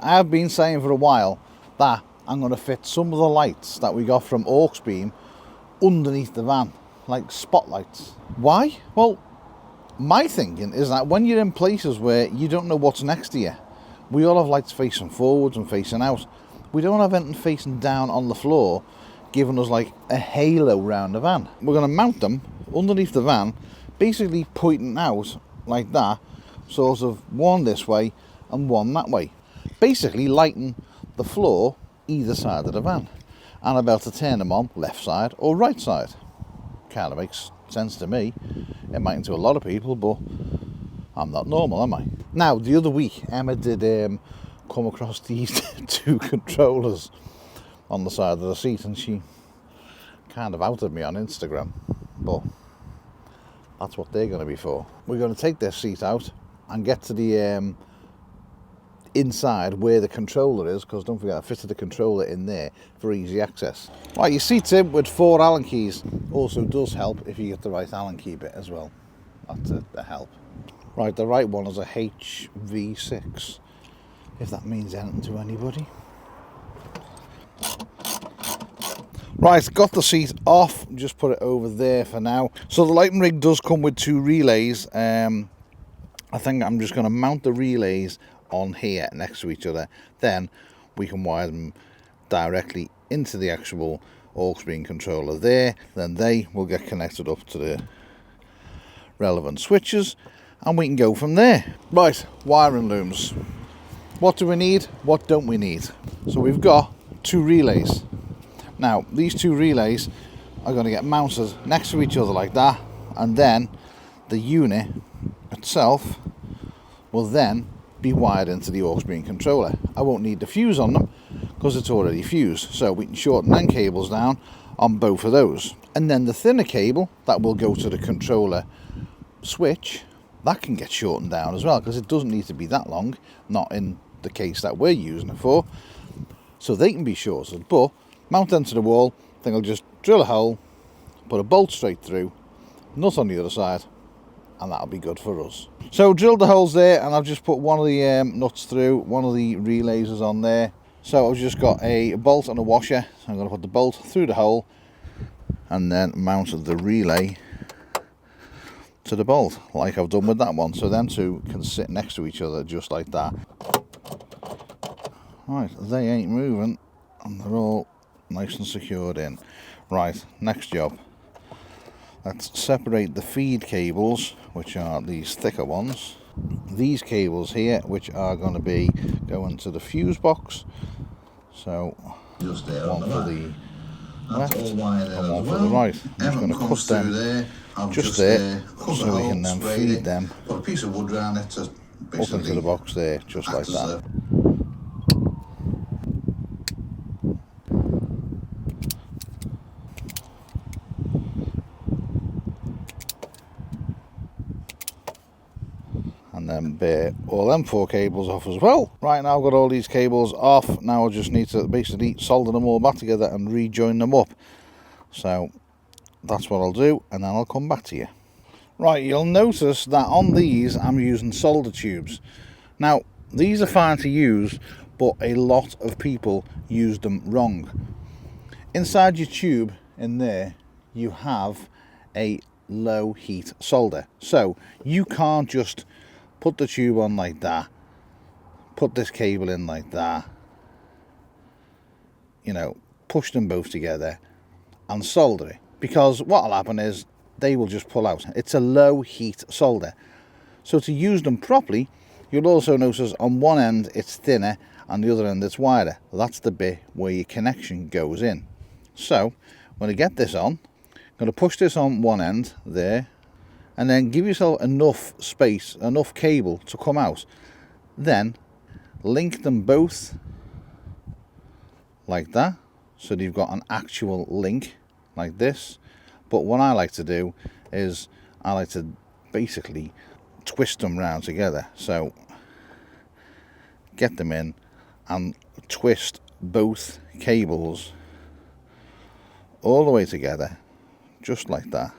I've been saying for a while that I'm going to fit some of the lights that we got from Auxbeam underneath the van, like spotlights. Why? Well, my thinking is that when you're in places where you don't know what's next to you, we all have lights facing forwards and facing out. We don't have anything facing down on the floor, giving us like a halo round the van. We're going to mount them underneath the van, basically pointing out like that, sort of one this way and one that way. Basically lighting the floor either side of the van. And I'm about to turn them on left side or right side. Kind of makes sense to me. It mightn't to a lot of people, but I'm not normal, am I? Now, the other week, Emma did come across these two controllers on the side of the seat, and she kind of outed me on Instagram, but that's what they're going to be for. We're going to take this seat out and get to the inside where the controller is, because don't forget I fitted the controller in there for easy access. Right, your seat's in with 4 Allen keys. Also does help if you get the right Allen key bit as well. That's a help. Right, the right one is a HV6, if that means anything to anybody. Right, got the seat off, just put it over there for now. So the lighting rig does come with 2 relays. I think I'm just going to mount the relays on here next to each other. Then we can wire them directly into the actual Auxbeam controller there. Then they will get connected up to the relevant switches, and we can go from there. Right, wiring looms. What do we need? What don't we need? So we've got 2 relays. Now, these 2 relays are going to get mounted next to each other like that, and then the unit itself will then be wired into the Auxbeam controller. I won't need the fuse on them because it's already fused, so we can shorten them cables down on both of those. And then the thinner cable that will go to the controller switch, that can get shortened down as well, because it doesn't need to be that long, not in the case that we're using it for, so they can be shortened. But mount them to the wall, then I'll just drill a hole, put a bolt straight through, nut on the other side, and that'll be good for us. So drilled the holes there, and I've just put one of the nuts through, one of the relays is on there. So I've just got a bolt and a washer, so I'm going to put the bolt through the hole and then mount the relay to the bolt, like I've done with that one. So them two can sit next to each other just like that. Right, they ain't moving, and they're all nice and secured in. Right, next job. Let's separate the feed cables, which are these thicker ones. These cables here, which are going to be going to the fuse box. So, just there one for the left and one for the right. I'm just going to cut them just there, so we can then feed them up into the box there, just like that. And then bare all them 4 cables off as well. Right, now I've got all these cables off. Now I just need to basically solder them all back together and rejoin them up. So that's what I'll do, and then I'll come back to you. Right, you'll notice that on these I'm using solder tubes. Now these are fine to use, but a lot of people use them wrong. Inside your tube in there you have a low heat solder, so you can't just put the tube on like that, put this cable in like that, you know, push them both together and solder it, because what will happen is they will just pull out. It's a low heat solder. So to use them properly, you'll also notice on one end it's thinner and the other end it's wider. That's the bit where your connection goes in. So when I get this on, I'm going to push this on one end there, and then give yourself enough space, enough cable to come out. Then link them both like that, so that you've got an actual link like this. But what I like to do is I like to basically twist them round together. So get them in and twist both cables all the way together, just like that.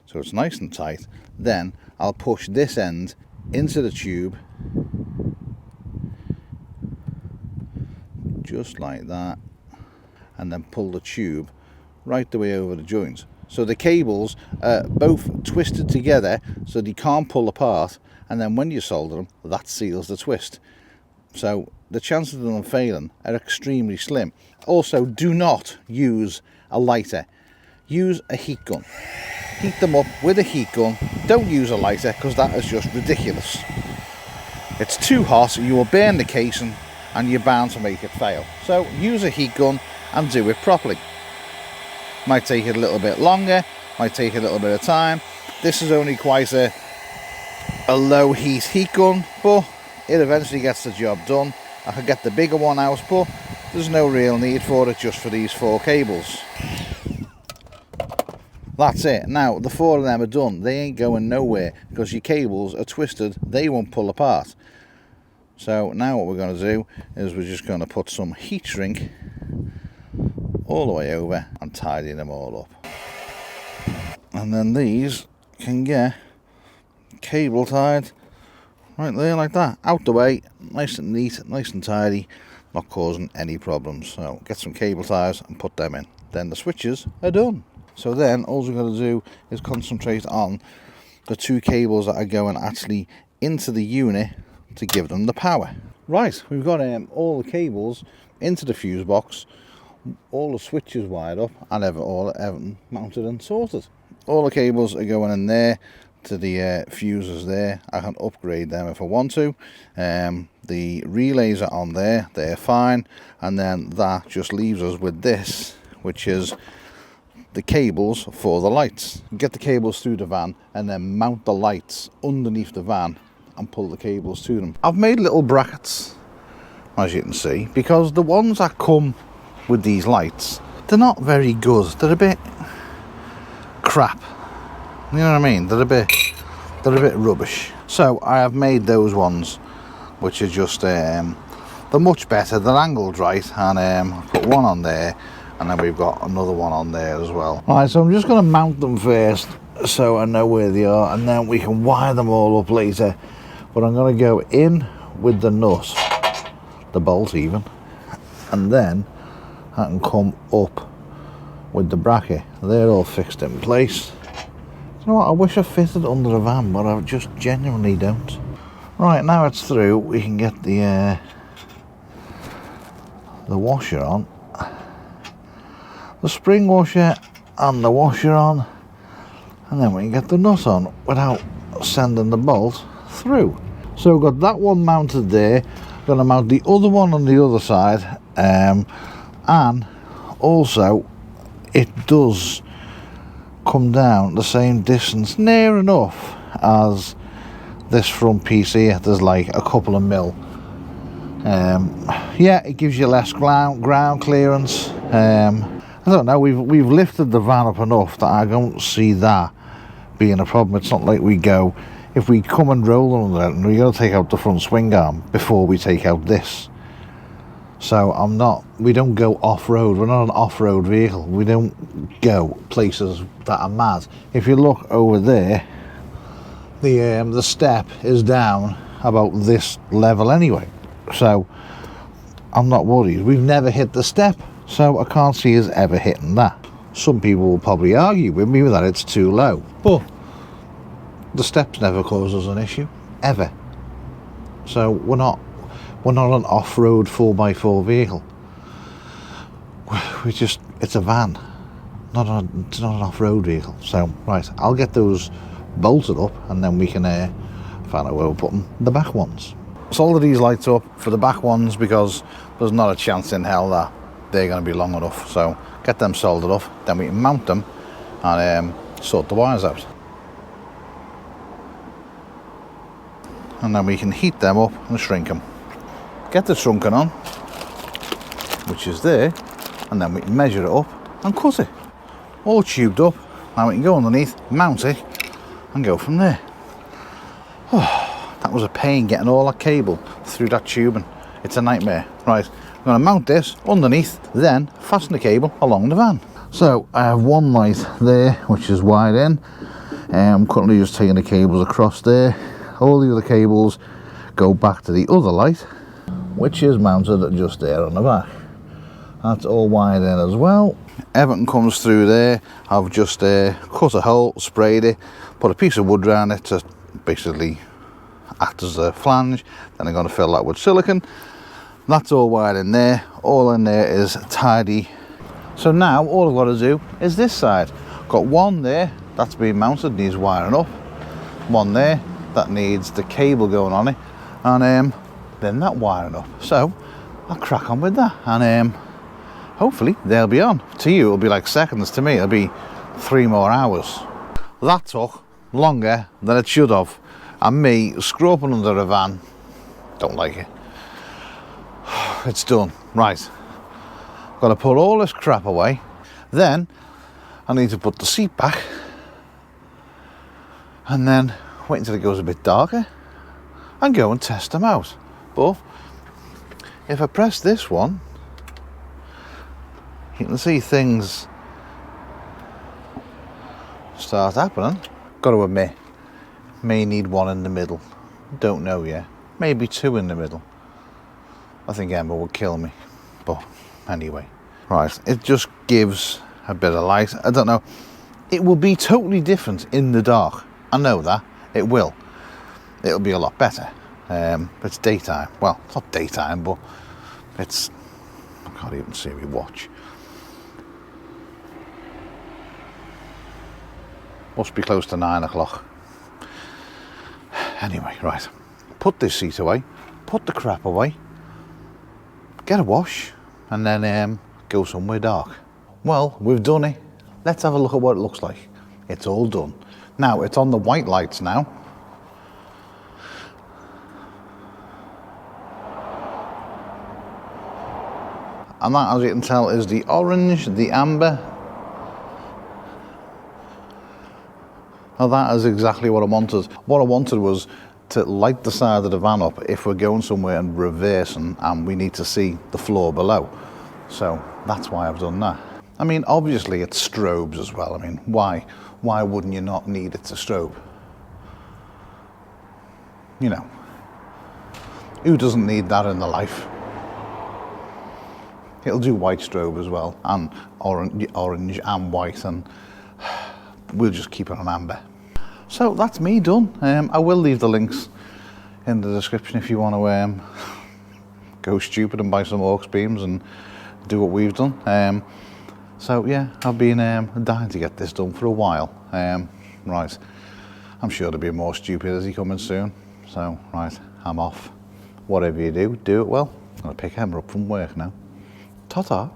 So it's nice and tight. Then I'll push this end into the tube just like that, and then pull the tube right the way over the joint. So the cables are both twisted together so they can't pull apart, and then when you solder them, that seals the twist. So the chances of them failing are extremely slim. Also, do not use a lighter. Use a heat gun. Heat them up with a heat gun. Don't use a lighter, because that is just ridiculous. It's too hot, you will burn the casing and you're bound to make it fail. So use a heat gun and do it properly. Might take it a little bit longer, might take a little bit of time. This is only quite a low heat gun, but it eventually gets the job done. I could get the bigger one out, but there's no real need for it just for these 4 cables. That's it. Now the 4 of them are done. They ain't going nowhere because your cables are twisted, they won't pull apart. So now what we're going to do is we're just going to put some heat shrink all the way over and tidy them all up. And then these can get cable tied right there like that, out the way, nice and neat, nice and tidy, not causing any problems. So get some cable ties and put them in. Then the switches are done. So then all we're going to do is concentrate on the 2 cables that are going actually into the unit to give them the power. Right, we've got all the cables into the fuse box, all the switches wired up, and everything mounted and sorted. All the cables are going in there to the fuses there. I can upgrade them if I want to. The relays are on there, they're fine, and then that just leaves us with this, which is the cables for the lights. Get the cables through the van and then mount the lights underneath the van and pull the cables to them. I've made little brackets, as you can see, because the ones that come with these lights, they're not very good. They're a bit crap. You know what I mean? They're a bit rubbish. So I have made those ones, which are just they're much better. They're angled right, and put one on there, and then we've got another one on there as well. Right, so I'm just going to mount them first so I know where they are, and then we can wire them all up later. But I'm going to go in with the nut, the bolt even, and then I can come up with the bracket. They're all fixed in place. You know what, I wish I fitted under the van, but I just genuinely don't. Right, now it's through, we can get the washer on, the spring washer and the washer on, and then we can get the nut on without sending the bolt through. So we've got that one mounted there, going to mount the other one on the other side, and also it does come down the same distance, near enough, as this front piece here. There's like a couple of mil. Yeah, it gives you less ground clearance. I don't know, we've lifted the van up enough that I don't see that being a problem. It's not like we go, if we come and roll under it, and we're going to take out the front swing arm before we take out this. So we don't go off-road. We're not an off-road vehicle. We don't go places that are mad. If you look over there, the step is down about this level anyway. So I'm not worried. We've never hit the step, so I can't see us ever hitting that. Some people will probably argue with me that it's too low, but the steps never cause us an issue, ever. So we're not an off-road 4x4 vehicle. It's a van, it's not an off-road vehicle. So right, I'll get those bolted up, and then we can find out where we're putting the back ones. Solder these lights up for the back ones because there's not a chance in hell that they're going to be long enough. So get them soldered up, then we can mount them and sort the wires out. And then we can heat them up and shrink them. Get the trunking on, which is there, and then we can measure it up and cut it. All tubed up. Now we can go underneath, mount it, and go from there. Oh, that was a pain getting all that cable through that tubing. It's a nightmare. Right, I'm going to mount this underneath, then fasten the cable along the van. So I have one light there, which is wired in. I'm currently just taking the cables across there. All the other cables go back to the other light. which is mounted just there on the back. That's all wired in as well. Everything comes through there. I've just cut a hole, sprayed it, put a piece of wood around it to basically act as a flange. Then I'm going to fill that with silicone. That's all wired in there. All in there is tidy. So now all I've got to do is this side. Got one there that's been mounted, needs wiring up. One there that needs the cable going on it, and then that wiring up. So I'll crack on with that, and hopefully they'll be on. To you it'll be like seconds, to me it'll be 3 more hours. That took longer than it should have, and me scroping under a van, don't like it. It's done. Right, got to put all this crap away. Then I need to put the seat back, and then wait until it goes a bit darker and go and test them out. But if I press this one, you can see things start happening. Got to admit, may need one in the middle. Don't know yet. Maybe 2 in the middle. I think Emma would kill me. But anyway. Right, it just gives a bit of light. I don't know. It will be totally different in the dark. I know that. It will. It'll be a lot better. It's daytime. Well, it's not daytime, but it's... I can't even see my watch. Must be close to 9 o'clock. Anyway, right. Put this seat away. Put the crap away. Get a wash. And then go somewhere dark. Well, we've done it. Let's have a look at what it looks like. It's all done. Now, it's on the white lights now. And that, as you can tell, is the orange, the amber. Now that is exactly what I wanted. What I wanted was to light the side of the van up if we're going somewhere and reversing and we need to see the floor below. So that's why I've done that. I mean, obviously it's strobes as well. I mean, why wouldn't you not need it to strobe? You know, who doesn't need that in their life? It'll do white strobe as well, and orange and white, and we'll just keep it on amber. So that's me done. I will leave the links in the description if you want to go stupid and buy some aux beams and do what we've done. So yeah, I've been dying to get this done for a while. Right, I'm sure there'll be more stupidity coming soon. So right, I'm off. Whatever you do, do it well. I'm gonna pick Emma up from work now. Ta-ta.